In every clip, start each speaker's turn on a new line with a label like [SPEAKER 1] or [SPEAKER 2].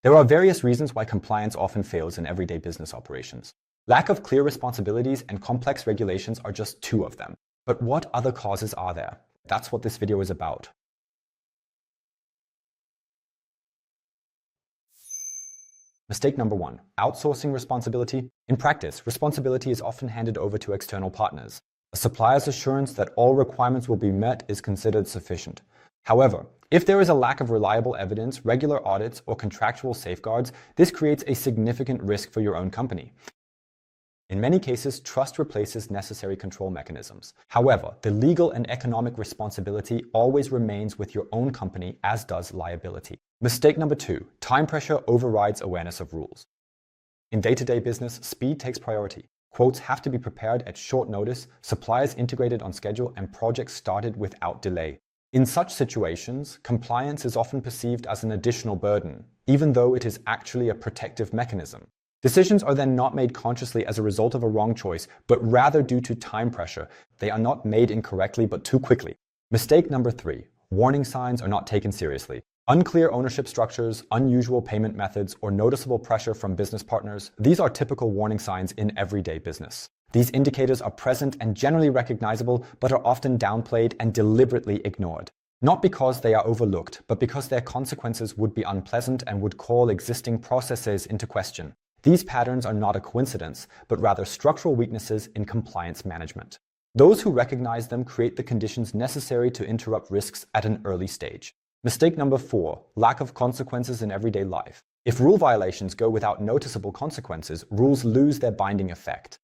[SPEAKER 1] There are various reasons why compliance often fails in everyday business operations. Lack of clear responsibilities and complex regulations are just two of them. But what other causes are there? That's what this video is about. Mistake number 1, outsourcing responsibility. In practice, responsibility is often handed over to external partners. A supplier's assurance that all requirements will be met is considered sufficient. However, if there is a lack of reliable evidence, regular audits, or contractual safeguards, this creates a significant risk for your own company. In many cases, trust replaces necessary control mechanisms. However, the legal and economic responsibility always remains with your own company, as does liability. Mistake number 2, time pressure overrides awareness of rules. In day-to-day business, speed takes priority. Quotes have to be prepared at short notice, suppliers integrated on schedule, and projects started without delay. In such situations, compliance is often perceived as an additional burden, even though it is actually a protective mechanism. Decisions are then not made consciously as a result of a wrong choice, but rather due to time pressure. They are not made incorrectly, but too quickly. Mistake number 3, warning signs are not taken seriously. Unclear ownership structures, unusual payment methods, or noticeable pressure from business partners, these are typical warning signs in everyday business. These indicators are present and generally recognizable, but are often downplayed and deliberately ignored. Not because they are overlooked, but because their consequences would be unpleasant and would call existing processes into question. These patterns are not a coincidence, but rather structural weaknesses in compliance management. Those who recognize them create the conditions necessary to interrupt risks at an early stage. Mistake number 4, lack of consequences in everyday life. If rule violations go without noticeable consequences, rules lose their binding effect.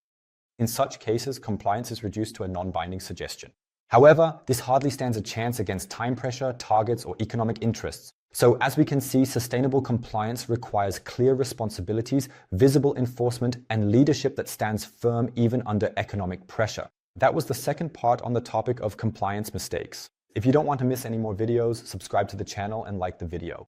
[SPEAKER 1] In such cases, compliance is reduced to a non-binding suggestion. However, this hardly stands a chance against time pressure, targets, or economic interests. So as we can see, sustainable compliance requires clear responsibilities, visible enforcement, and leadership that stands firm even under economic pressure. That was the second part on the topic of compliance mistakes. If you don't want to miss any more videos, subscribe to the channel and like the video.